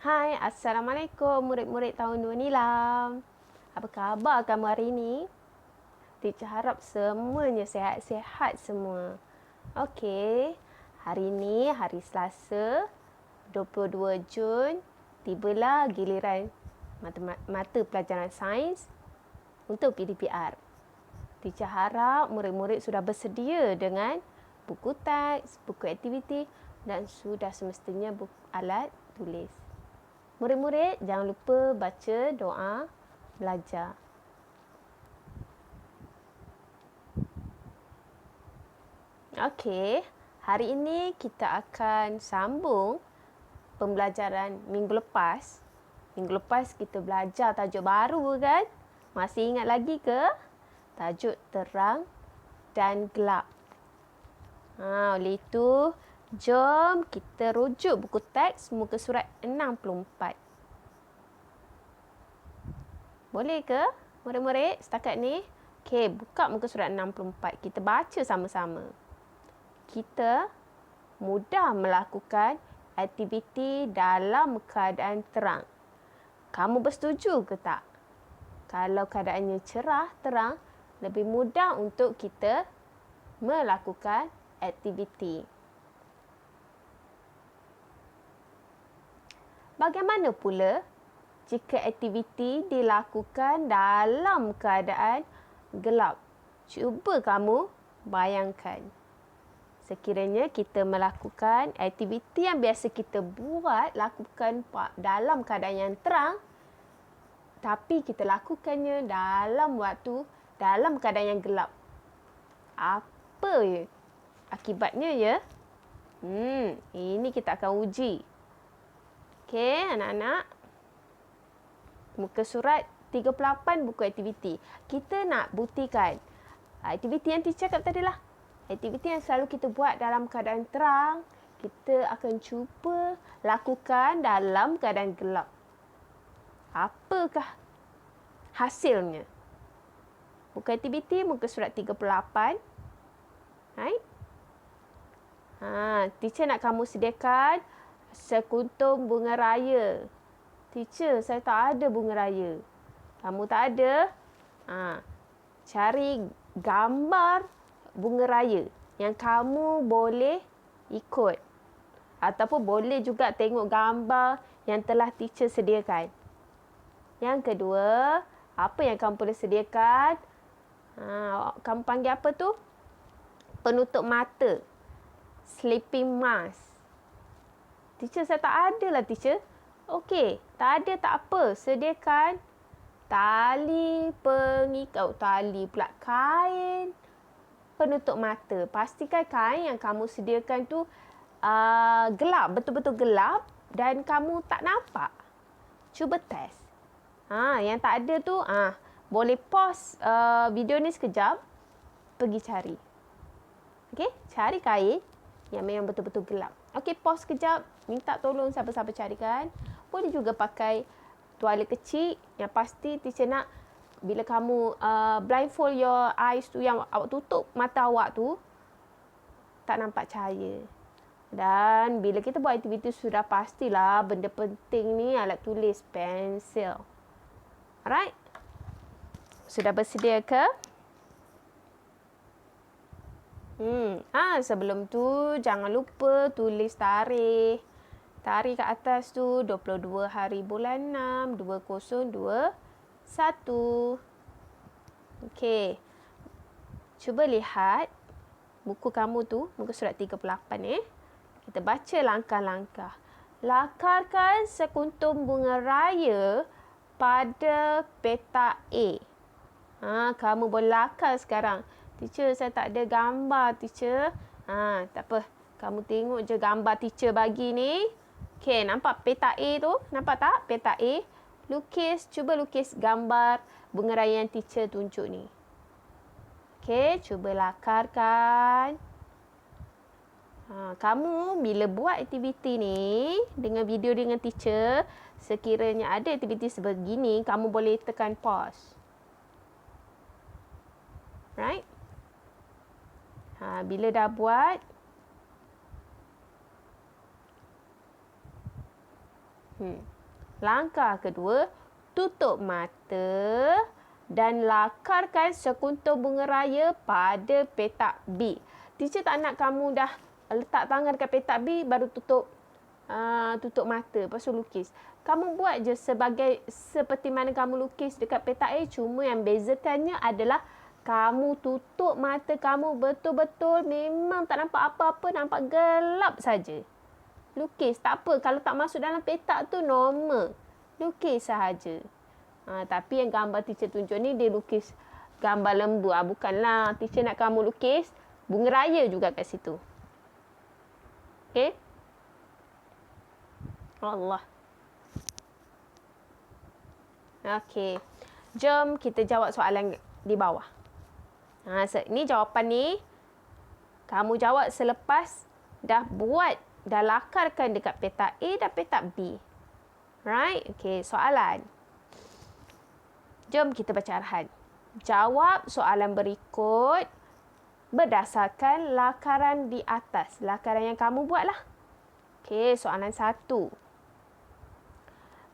Hai, Assalamualaikum murid-murid tahun 2 Nilam. Apa khabar kamu hari ini? Teacher harap semuanya sihat-sihat semua. Okey, hari ini hari Selasa, 22 Jun, tibalah giliran mata pelajaran sains untuk PDPR. Teacher harap murid-murid sudah bersedia dengan buku teks, buku aktiviti dan sudah semestinya alat tulis. Murid-murid, jangan lupa baca doa belajar. Okey, hari ini kita akan sambung pembelajaran minggu lepas. Minggu lepas kita belajar tajuk baru kan? Masih ingat lagi ke? Tajuk terang dan gelap. Oleh itu, jom kita rujuk buku teks muka surat 64. Boleh ke murid-murid setakat ni? Okey, buka muka surat 64. Kita baca sama-sama. Kita mudah melakukan aktiviti dalam keadaan terang. Kamu bersetuju ke tak? Kalau keadaannya cerah, terang, lebih mudah untuk kita melakukan aktiviti. Bagaimana pula jika aktiviti dilakukan dalam keadaan gelap? Cuba kamu bayangkan. Sekiranya kita melakukan aktiviti yang biasa kita buat, lakukan dalam keadaan yang terang, tapi kita lakukannya dalam keadaan yang gelap. Apa akibatnya ya? Ini kita akan uji. Okey, anak-anak. Muka surat 38 buku aktiviti. Kita nak buktikan aktiviti yang teacher cakap tadi lah. Aktiviti yang selalu kita buat dalam keadaan terang, kita akan cuba lakukan dalam keadaan gelap. Apakah hasilnya? Buku aktiviti muka surat 38. Right? Teacher nak kamu sediakan sekuntum bunga raya. Teacher, saya tak ada bunga raya. Kamu tak ada? Cari gambar bunga raya yang kamu boleh ikut. Ataupun boleh juga tengok gambar yang telah teacher sediakan. Yang kedua, apa yang kamu boleh sediakan? Kamu panggil apa tu? Penutup mata. Sleeping mask. Teacher, saya tak ada lah teacher. Okey, tak ada tak apa. Sediakan tali pengikat. Tali pula, kain penutup mata. Pastikan kain yang kamu sediakan tu gelap, betul-betul gelap dan kamu tak nampak. Cuba test. Yang tak ada tu, boleh pause video ni sekejap. Pergi cari. Okey, cari kain yang memang betul-betul gelap. Okey, pause sekejap. Minta tolong siapa-siapa carikan. Boleh juga pakai tuala kecil. Yang pasti teacher nak bila kamu blindfold your eyes tu, yang awak tutup mata awak tu, tak nampak cahaya. Dan bila kita buat aktiviti sudah pastilah benda penting ni alat tulis, pensil. Alright? Sudah bersedia ke? Sebelum tu jangan lupa tulis tarikh. Tarikh kat atas tu 22 hari bulan 6 2021. Okey. Cuba lihat buku kamu tu, muka surat 38 Kita baca langkah-langkah. Lakarkan sekuntum bunga raya pada petak A. Kamu boleh lakar sekarang. Teacher, saya tak ada gambar, teacher. Tak apa. Kamu tengok je gambar teacher bagi ni. Okey, nampak petak A tu? Nampak tak petak A? Cuba lukis gambar bunga raya yang teacher tunjuk ni. Okey, cuba lakarkan. Kamu bila buat aktiviti ni dengan video dengan teacher, sekiranya ada aktiviti sebegini, kamu boleh tekan pause. Right? Bila dah buat, Langkah kedua, tutup mata dan lakarkan sekuntum bunga raya pada petak B. Teacher tak nak kamu dah letak tangan dekat petak B baru tutup mata, lepas tu lukis. Kamu buat je seperti mana kamu lukis dekat petak A, cuma yang bezakannya adalah kamu tutup mata kamu betul-betul, memang tak nampak apa-apa, nampak gelap saja. Lukis, tak apa. Kalau tak masuk dalam petak tu, normal. Lukis sahaja. Tapi yang gambar teacher tunjuk ni, dia lukis gambar lembu. Bukanlah teacher nak kamu lukis bunga raya juga kat situ. Okey? Allah. Okey. Jom kita jawab soalan di bawah. Ni jawapan ni. Kamu jawab selepas dah lakarkan dekat petak A dan petak B. Right? Okey, soalan. Jom kita baca arahan. Jawab soalan berikut berdasarkan lakaran di atas. Lakaran yang kamu buatlah. Okey, soalan 1.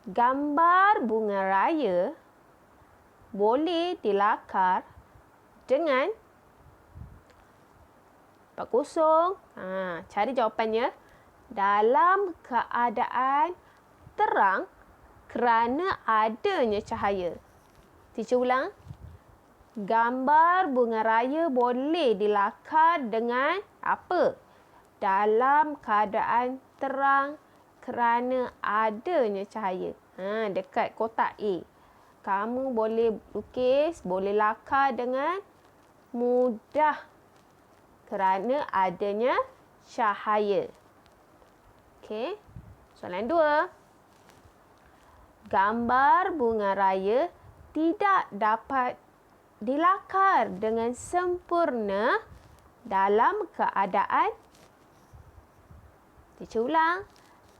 Gambar bunga raya boleh dilakar dengan 40. Cari jawapannya. Dalam keadaan terang kerana adanya cahaya. Teacher ulang. Gambar bunga raya boleh dilakar dengan apa? Dalam keadaan terang kerana adanya cahaya. Dekat kotak A. Kamu boleh lukis, boleh lakar dengan mudah kerana adanya cahaya. Okey. Soalan 2. Gambar bunga raya tidak dapat dilakar dengan sempurna dalam keadaan. Teacher ulang.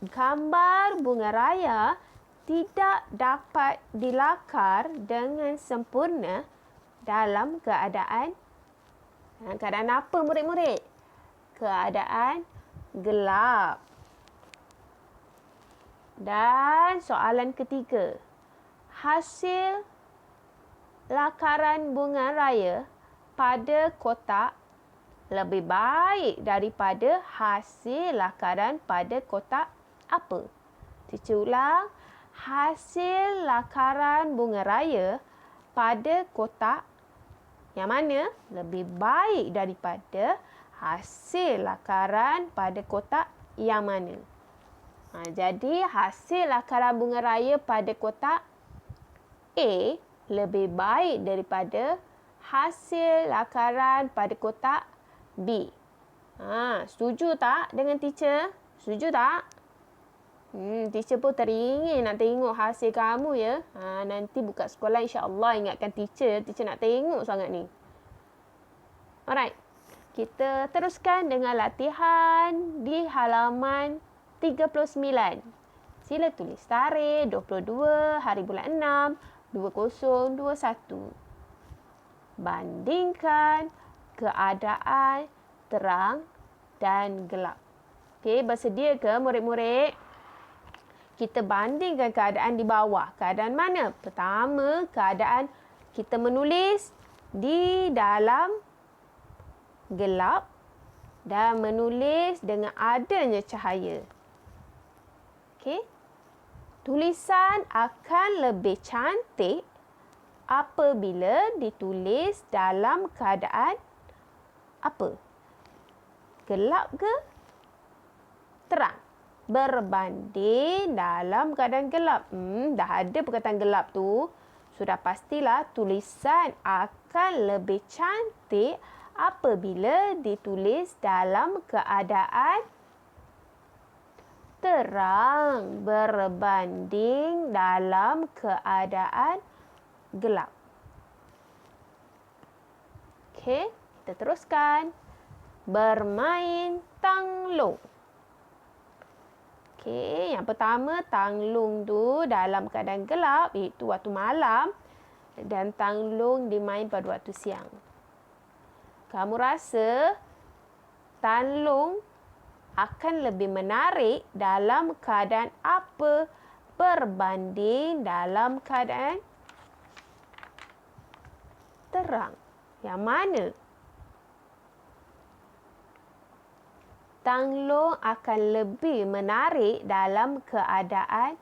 Gambar bunga raya tidak dapat dilakar dengan sempurna dalam keadaan. Keadaan apa murid-murid? Keadaan gelap. Dan soalan ketiga. Hasil lakaran bunga raya pada kotak lebih baik daripada hasil lakaran pada kotak apa? Teacher ulang. Hasil lakaran bunga raya pada kotak yang mana lebih baik daripada hasil lakaran pada kotak yang mana? Jadi hasil lakaran bunga raya pada kotak A lebih baik daripada hasil lakaran pada kotak B. Setuju tak dengan teacher? Setuju tak? Teacher pun teringin nak tengok hasil kamu ya. Nanti buka sekolah insya-Allah ingatkan teacher. Teacher nak tengok sangat ni. Alright. Kita teruskan dengan latihan di halaman 39. Sila tulis tarikh 22 hari bulan 6 2021. Bandingkan keadaan terang dan gelap. Okey, bersedia ke murid-murid? Kita bandingkan keadaan di bawah. Keadaan mana? Pertama, keadaan kita menulis di dalam gelap dan menulis dengan adanya cahaya. Okey. Tulisan akan lebih cantik apabila ditulis dalam keadaan apa? Gelap ke terang? Berbanding dalam keadaan gelap. Dah ada perkataan gelap tu. Sudah pastilah tulisan akan lebih cantik apabila ditulis dalam keadaan terang berbanding dalam keadaan gelap. Okey, kita teruskan. Bermain tanglung. Okey, yang pertama tanglung tu dalam keadaan gelap iaitu waktu malam dan tanglung dimain pada waktu siang. Kamu rasa tanglung akan lebih menarik dalam keadaan apa berbanding dalam keadaan terang. Yang mana? Tang Long akan lebih menarik dalam keadaan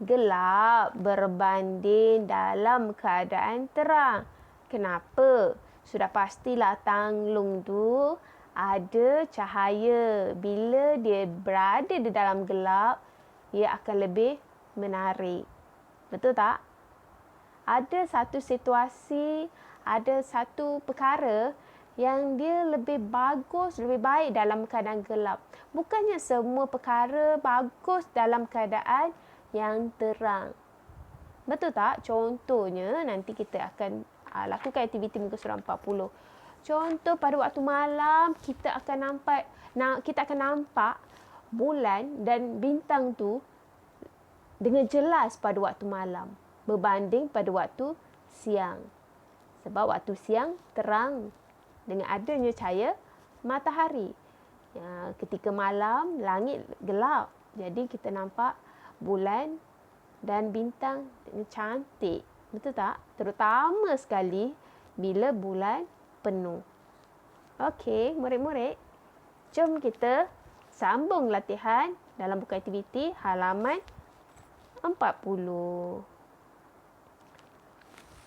gelap berbanding dalam keadaan terang. Kenapa? Sudah pastilah Tang Long tu ada cahaya. Bila dia berada di dalam gelap, ia akan lebih menarik. Betul tak? Ada satu situasi, ada satu perkara yang dia lebih bagus, lebih baik dalam keadaan gelap. Bukannya semua perkara bagus dalam keadaan yang terang. Betul tak? Contohnya, nanti kita akan lakukan aktiviti muka surat 40. Contoh, pada waktu malam, kita akan nampak bulan dan bintang tu dengan jelas pada waktu malam berbanding pada waktu siang. Sebab waktu siang terang dengan adanya cahaya matahari. Ya, ketika malam, langit gelap. Jadi kita nampak bulan dan bintang dengan cantik. Betul tak? Terutama sekali bila bulan penuh. Okey, murid-murid. Jom kita sambung latihan dalam buku aktiviti halaman 40.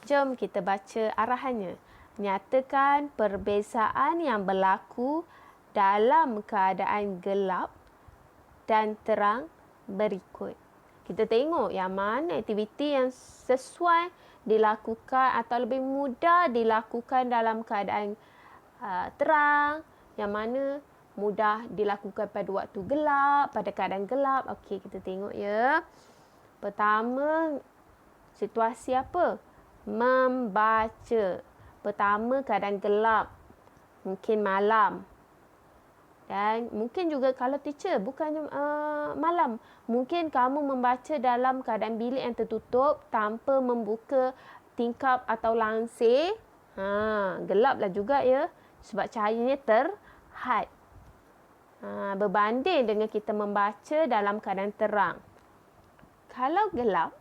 Jom kita baca arahannya. Nyatakan perbezaan yang berlaku dalam keadaan gelap dan terang berikut. Kita tengok yang mana aktiviti yang sesuai dilakukan atau lebih mudah dilakukan dalam keadaan terang, yang mana mudah dilakukan pada waktu gelap, pada keadaan gelap. Okey, kita tengok ya. Pertama, situasi apa? Membaca. Pertama, keadaan gelap. Mungkin malam. Dan mungkin juga kalau teacher bukannya malam. Mungkin kamu membaca dalam keadaan bilik yang tertutup tanpa membuka tingkap atau langsir. Gelaplah juga ya. Sebab cahayanya terhad. Berbanding dengan kita membaca dalam keadaan terang. Kalau gelap,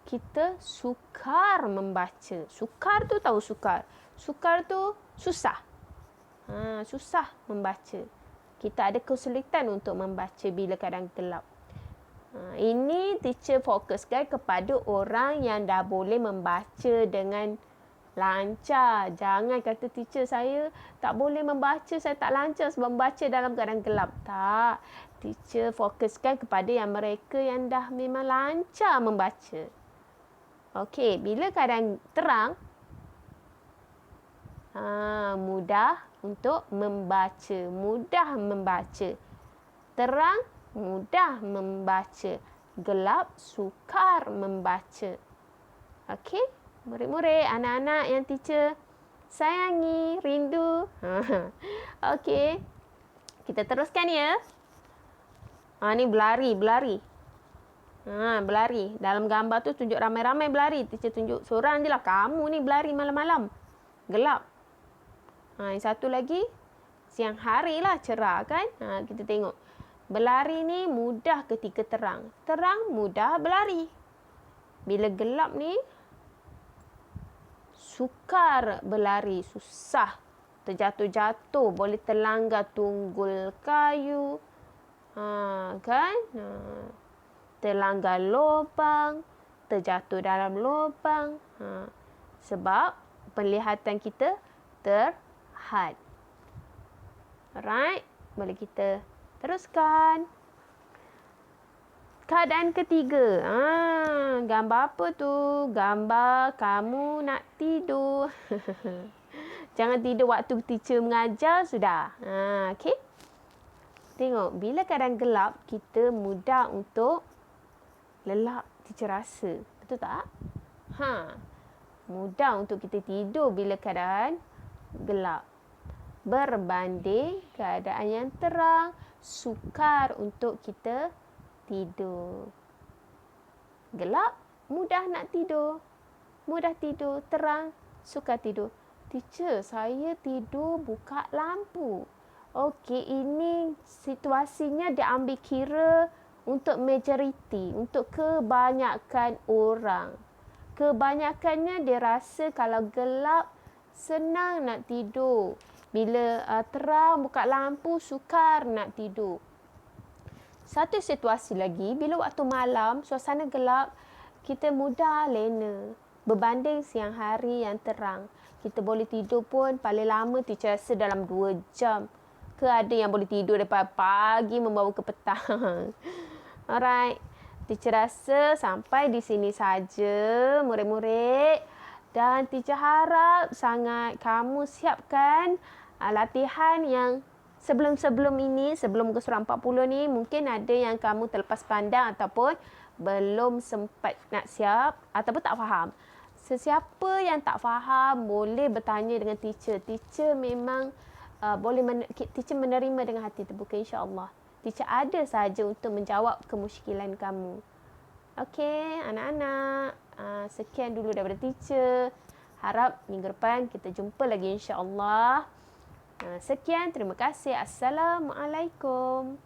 kita sukar membaca. Sukar tu tahu sukar. Sukar tu susah. Susah membaca. Kita ada kesulitan untuk membaca bila keadaan gelap. Ini teacher fokuskan kepada orang yang dah boleh membaca dengan lancar. Jangan kata teacher saya tak boleh membaca, saya tak lancar sebab membaca dalam keadaan gelap. Tak. Teacher fokuskan kepada yang mereka yang dah memang lancar membaca. Okey, bila keadaan terang, mudah untuk membaca. Mudah membaca. Terang, mudah membaca. Gelap, sukar membaca. Okey? Murid-murid, anak-anak yang teacher sayangi, rindu. Okey. Kita teruskan ya. Ni berlari. Berlari. Dalam gambar tu tunjuk ramai-ramai berlari. Teacher tunjuk seorang je lah. Kamu ni berlari malam-malam. Gelap. Yang satu lagi, siang hari lah, cerah kan. Kita tengok. Berlari ni mudah ketika terang. Terang mudah berlari. Bila gelap ni, sukar berlari. Susah. Terjatuh-jatuh. Boleh terlanggar tunggul kayu. Kan? Terlanggar lubang. Terjatuh dalam lubang. Sebab penglihatan kita terhad. Alright. Boleh kita teruskan. Keadaan ketiga. Gambar apa tu? Gambar kamu nak tidur. Jangan tidur waktu teacher mengajar sudah. Okey. Tengok, bila keadaan gelap, kita mudah untuk lelap, teacher rasa. Betul tak? Mudah untuk kita tidur bila keadaan gelap. Berbanding keadaan yang terang, sukar untuk kita tidur. Gelap, mudah nak tidur. Mudah tidur. Terang, sukar tidur. Teacher, saya tidur buka lampu. Okey, ini situasinya diambil kira untuk majoriti, untuk kebanyakan orang. Kebanyakannya dia rasa kalau gelap senang nak tidur. Bila terang buka lampu sukar nak tidur. Satu situasi lagi, bila waktu malam suasana gelap, kita mudah lena berbanding siang hari yang terang. Kita boleh tidur pun paling lama teacher rasa dalam 2 jam. Ke ada yang boleh tidur daripada pagi membawa ke petang. Alright. Teacher rasa sampai di sini saja murid-murid. Dan teacher harap sangat kamu siapkan latihan yang sebelum-sebelum ini, sebelum muka surat 40 ni, mungkin ada yang kamu terlepas pandang ataupun belum sempat nak siap ataupun tak faham. Sesiapa yang tak faham boleh bertanya dengan teacher. Teacher memang teacher menerima dengan hati terbuka, insya-Allah. Teacher ada saja untuk menjawab kemusykilan kamu. Okey, anak-anak. Sekian dulu daripada teacher. Harap minggu depan kita jumpa lagi, insya-Allah. Sekian, terima kasih. Assalamualaikum.